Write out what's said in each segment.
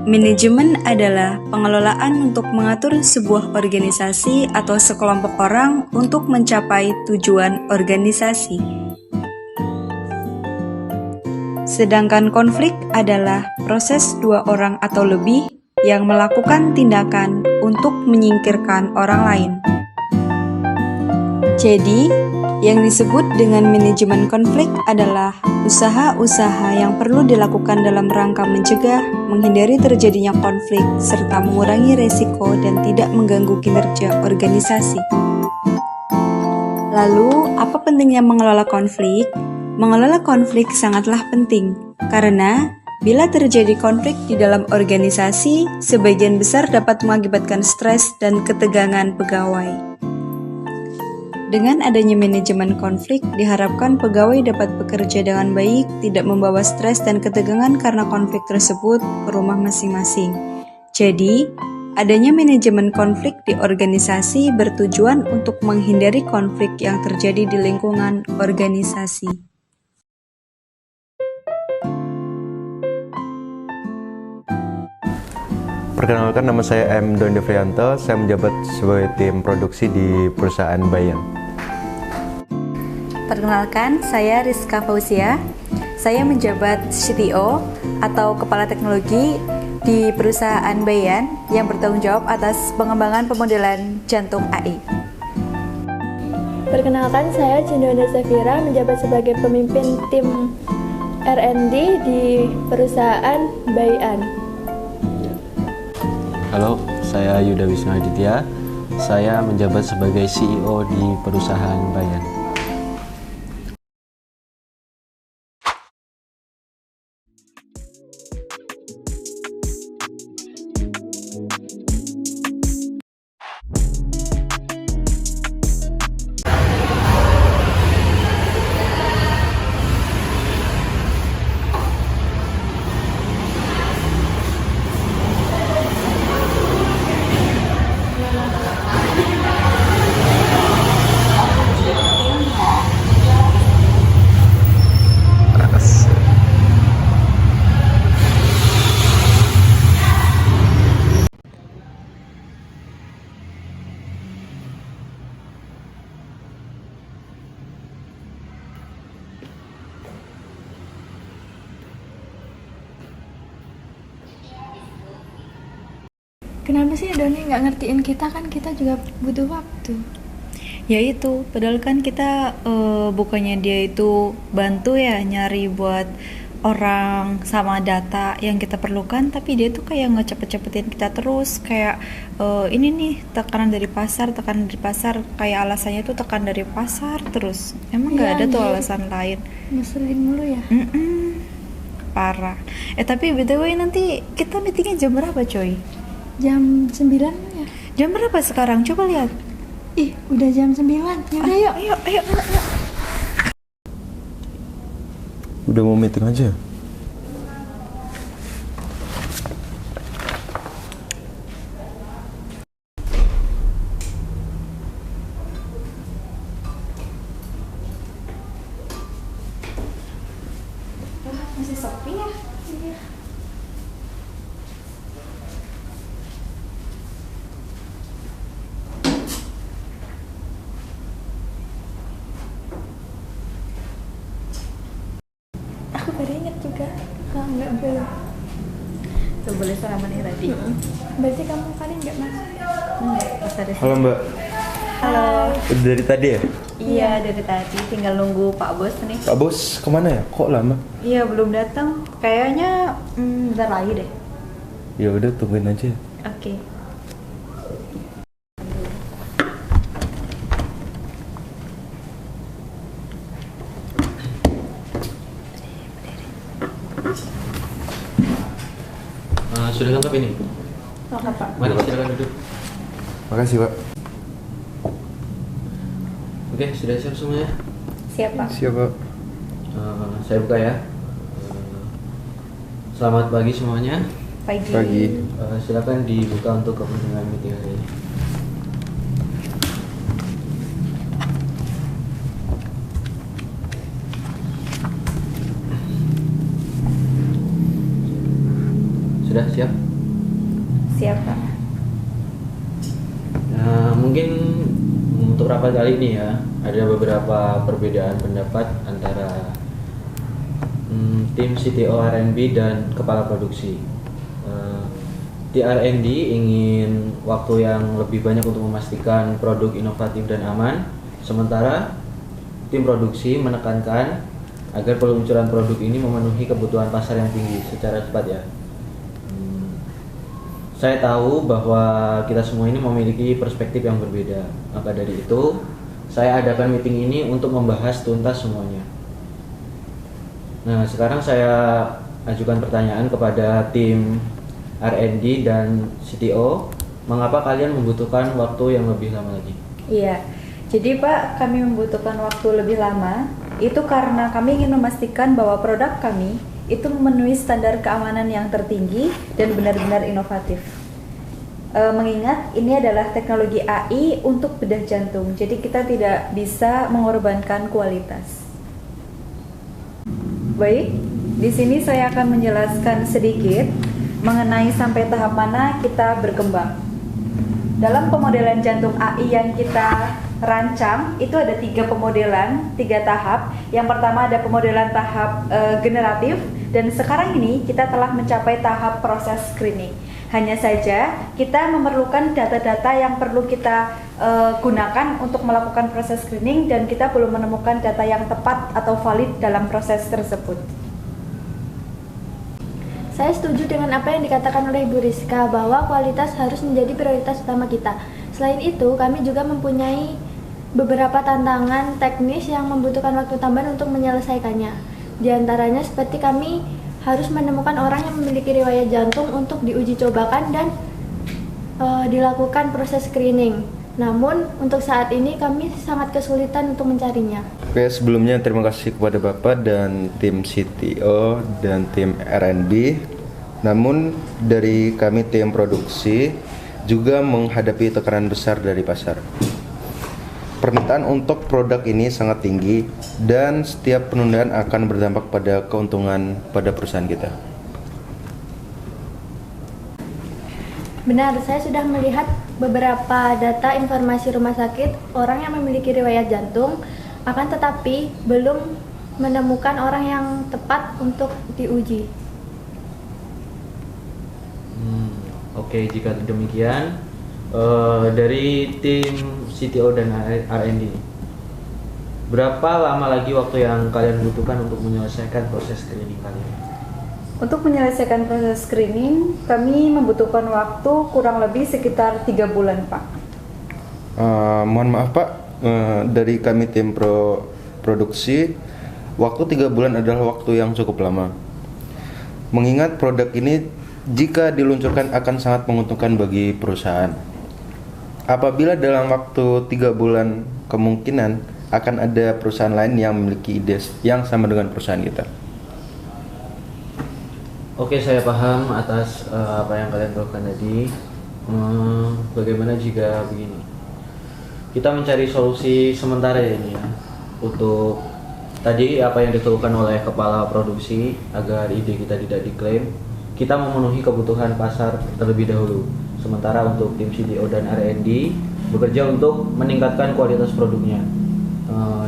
Manajemen adalah pengelolaan untuk mengatur sebuah organisasi atau sekelompok orang untuk mencapai tujuan organisasi. Sedangkan konflik adalah proses dua orang atau lebih yang melakukan tindakan untuk menyingkirkan orang lain. Jadi, yang disebut dengan manajemen konflik adalah usaha-usaha yang perlu dilakukan dalam rangka mencegah, menghindari terjadinya konflik, serta mengurangi resiko dan tidak mengganggu kinerja organisasi. Lalu, apa pentingnya mengelola konflik? Mengelola konflik sangatlah penting, karena bila terjadi konflik di dalam organisasi, sebagian besar dapat mengakibatkan stres dan ketegangan pegawai. Dengan adanya manajemen konflik, diharapkan pegawai dapat bekerja dengan baik, tidak membawa stres dan ketegangan karena konflik tersebut ke rumah masing-masing. Jadi, adanya manajemen konflik di organisasi bertujuan untuk menghindari konflik yang terjadi di lingkungan organisasi. Perkenalkan, nama saya M. Doni Devrianto. Saya menjabat sebagai tim produksi di perusahaan Bayan. Perkenalkan, saya Rizka Fauzia. Saya menjabat CTO atau Kepala Teknologi di perusahaan Bayan yang bertanggung jawab atas pengembangan pemodelan jantung AI. Perkenalkan, saya Cindona Zafira menjabat sebagai pemimpin tim R&D di perusahaan Bayan. Halo, saya Yuda Wisnu Aditya. Saya menjabat sebagai CEO di perusahaan Bayan. Kenapa sih Doni nggak ngertiin kita, kan kita juga butuh waktu? Ya itu, padahal kan kita bukannya dia itu bantu ya nyari buat orang sama data yang kita perlukan, tapi dia tuh kayak ngecepet-cepetin kita terus, kayak ini nih tekanan dari pasar, kayak alasannya tuh tekan dari pasar terus. Emang nggak ada tuh alasan lain. Ngeselin mulu ya. Parah. Tapi BTW nanti kita meetingnya jam berapa coy? Jam 9 ya? Jam berapa sekarang? Coba lihat. Ih, udah jam 9. Yaudah yuk. Ayo. Udah mau meeting aja? Masih sepi ya? Aku baru ingat juga. Kalau nggak belum. Tuh boleh salaman nih tadi. Berarti kamu kali nggak masuk? Pas ada Halo Mbak. Halo. Udah dari tadi ya? Iya dari tadi, tinggal nunggu Pak Bos nih. Pak Bos kemana ya? Kok lama? Iya belum datang. Kayaknya bentar lagi deh. Ya udah, tungguin aja. Oke. Sudah lengkap ini? Lengkap, Pak. Mari silakan duduk. Makasih Pak. Oke, sudah siap semuanya? Siap Pak. Siap Pak. Saya buka ya. Selamat pagi semuanya. Pagi. Silakan dibuka untuk kepentingan meeting hari ini. Sudah siap? siapa? Nah, mungkin untuk rapat kali ini ya, ada beberapa perbedaan pendapat antara tim CTO R&B dan kepala produksi. Di R&D ingin waktu yang lebih banyak untuk memastikan produk inovatif dan aman, sementara tim produksi menekankan agar peluncuran produk ini memenuhi kebutuhan pasar yang tinggi secara cepat ya. Saya tahu bahwa kita semua ini memiliki perspektif yang berbeda. Maka dari itu, saya adakan meeting ini untuk membahas tuntas semuanya. Nah, sekarang saya ajukan pertanyaan kepada tim R&D dan CTO, mengapa kalian membutuhkan waktu yang lebih lama lagi? Iya, jadi Pak, kami membutuhkan waktu lebih lama itu karena kami ingin memastikan bahwa produk kami itu memenuhi standar keamanan yang tertinggi dan benar-benar inovatif. Mengingat ini adalah teknologi AI untuk bedah jantung, jadi kita tidak bisa mengorbankan kualitas. Baik, di sini saya akan menjelaskan sedikit mengenai sampai tahap mana kita berkembang. Dalam pemodelan jantung AI yang kita rancang, itu ada 3 pemodelan, 3 tahap. Yang pertama ada pemodelan tahap generatif, dan sekarang ini kita telah mencapai tahap proses screening. Hanya saja kita memerlukan data-data yang perlu kita gunakan untuk melakukan proses screening, dan kita belum menemukan data yang tepat atau valid dalam proses tersebut. Saya setuju dengan apa yang dikatakan oleh Ibu Rizka bahwa kualitas harus menjadi prioritas utama kita. Selain itu, kami juga mempunyai beberapa tantangan teknis yang membutuhkan waktu tambahan untuk menyelesaikannya. Di antaranya seperti kami harus menemukan orang yang memiliki riwayat jantung untuk diuji cobakan dan dilakukan proses screening. Namun, untuk saat ini kami sangat kesulitan untuk mencarinya. Oke, sebelumnya terima kasih kepada Bapak dan tim CTO dan tim R&D. Namun dari kami tim produksi juga menghadapi tekanan besar dari pasar. Permintaan untuk produk ini sangat tinggi dan setiap penundaan akan berdampak pada keuntungan pada perusahaan kita. Benar, saya sudah melihat beberapa data informasi rumah sakit orang yang memiliki riwayat jantung, akan tetapi belum menemukan orang yang tepat untuk diuji. Oke, jika demikian, dari tim CTO dan R&D, berapa lama lagi waktu yang kalian butuhkan untuk menyelesaikan proses screening kalian? Untuk menyelesaikan proses screening, kami membutuhkan waktu kurang lebih sekitar 3 bulan, Pak. Mohon maaf Pak, dari kami tim produksi, waktu 3 bulan adalah waktu yang cukup lama. Mengingat produk ini jika diluncurkan akan sangat menguntungkan bagi perusahaan. Apabila dalam waktu 3 bulan kemungkinan akan ada perusahaan lain yang memiliki ide yang sama dengan perusahaan kita. Oke, saya paham atas apa yang kalian lakukan tadi. Bagaimana jika begini? Kita mencari solusi sementara ya ini ya. Untuk tadi apa yang dikeluhkan oleh kepala produksi agar ide kita tidak diklaim, kita memenuhi kebutuhan pasar terlebih dahulu. Sementara untuk tim CTO dan R&D bekerja untuk meningkatkan kualitas produknya.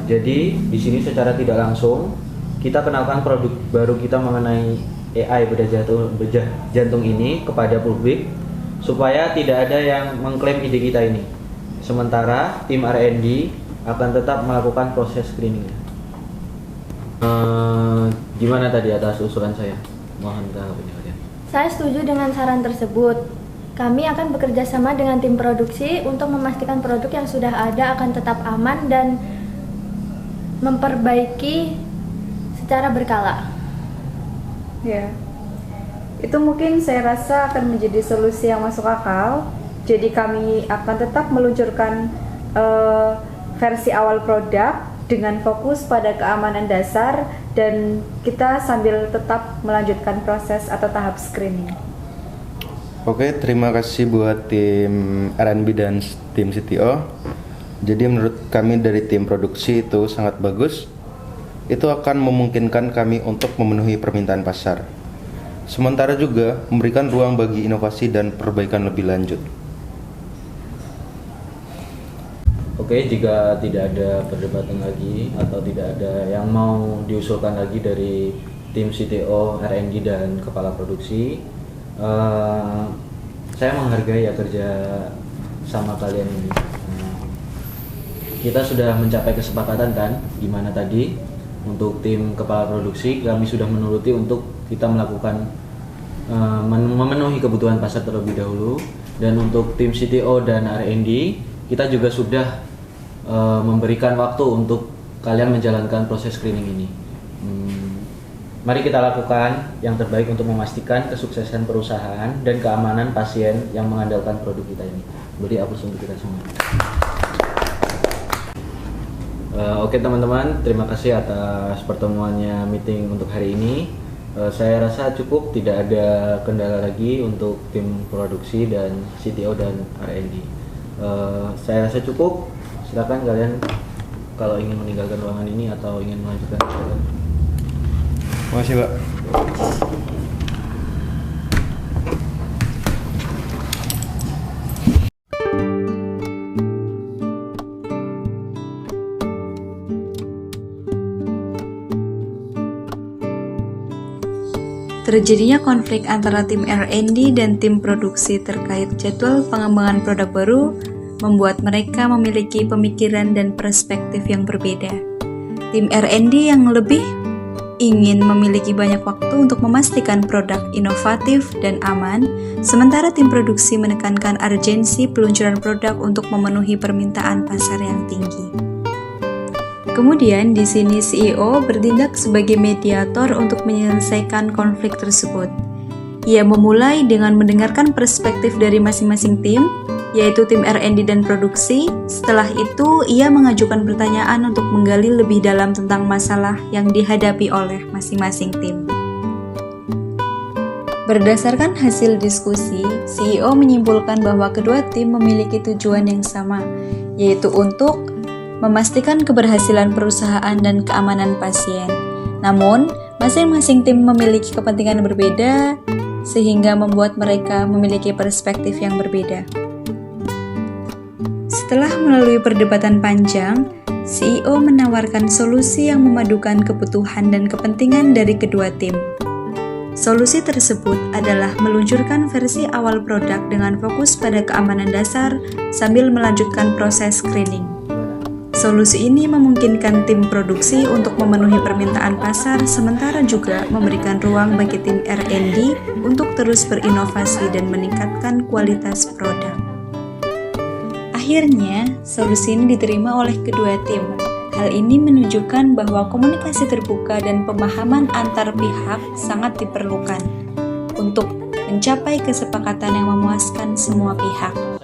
Jadi di sini secara tidak langsung kita kenalkan produk baru kita mengenai AI bedah jantung ini kepada publik supaya tidak ada yang mengklaim ide kita ini. Sementara tim R&D akan tetap melakukan proses screening. Gimana tadi atas usulan saya? Mohon tanggapannya kalian. Saya setuju dengan saran tersebut. Kami akan bekerja sama dengan tim produksi untuk memastikan produk yang sudah ada akan tetap aman dan memperbaiki secara berkala. Ya, itu mungkin saya rasa akan menjadi solusi yang masuk akal. Jadi kami akan tetap meluncurkan versi awal produk dengan fokus pada keamanan dasar, dan kita sambil tetap melanjutkan proses atau tahap screening. Oke, terima kasih buat tim R&B dan tim CTO. Jadi menurut kami dari tim produksi itu sangat bagus. Itu akan memungkinkan kami untuk memenuhi permintaan pasar. sementara juga memberikan ruang bagi inovasi dan perbaikan lebih lanjut. Oke, jika tidak ada perdebatan lagi atau tidak ada yang mau diusulkan lagi dari tim CTO, R&D dan kepala produksi, saya menghargai ya kerja sama kalian ini. Kita sudah mencapai kesepakatan kan, di mana tadi untuk tim kepala produksi kami sudah menuruti untuk kita melakukan memenuhi kebutuhan pasar terlebih dahulu, dan untuk tim CTO dan R&D kita juga sudah memberikan waktu untuk kalian menjalankan proses screening ini. Mari kita lakukan yang terbaik untuk memastikan kesuksesan perusahaan dan keamanan pasien yang mengandalkan produk kita ini. Beri aplaus untuk kita semua. Oke teman-teman, terima kasih atas pertemuannya meeting untuk hari ini. Saya rasa cukup, tidak ada kendala lagi untuk tim produksi dan CTO dan R&D. Saya rasa cukup. Silakan kalian kalau ingin meninggalkan ruangan ini atau ingin melanjutkan. Terima kasih, Pak. Terjadinya konflik antara tim R&D dan tim produksi terkait jadwal pengembangan produk baru membuat mereka memiliki pemikiran dan perspektif yang berbeda. Tim R&D yang lebih ingin memiliki banyak waktu untuk memastikan produk inovatif dan aman, sementara tim produksi menekankan urgensi peluncuran produk untuk memenuhi permintaan pasar yang tinggi. Kemudian di sini CEO bertindak sebagai mediator untuk menyelesaikan konflik tersebut. Ia memulai dengan mendengarkan perspektif dari masing-masing tim, yaitu tim R&D dan produksi. Setelah itu, ia mengajukan pertanyaan untuk menggali lebih dalam tentang masalah yang dihadapi oleh masing-masing tim. Berdasarkan hasil diskusi, CEO menyimpulkan bahwa kedua tim memiliki tujuan yang sama, yaitu untuk memastikan keberhasilan perusahaan dan keamanan pasien. Namun, masing-masing tim memiliki kepentingan berbeda, sehingga membuat mereka memiliki perspektif yang berbeda. Setelah melalui perdebatan panjang, CEO menawarkan solusi yang memadukan kebutuhan dan kepentingan dari kedua tim. Solusi tersebut adalah meluncurkan versi awal produk dengan fokus pada keamanan dasar sambil melanjutkan proses screening. Solusi ini memungkinkan tim produksi untuk memenuhi permintaan pasar, sementara juga memberikan ruang bagi tim R&D untuk terus berinovasi dan meningkatkan kualitas produk. Akhirnya, solusi ini diterima oleh kedua tim. Hal ini menunjukkan bahwa komunikasi terbuka dan pemahaman antar pihak sangat diperlukan untuk mencapai kesepakatan yang memuaskan semua pihak.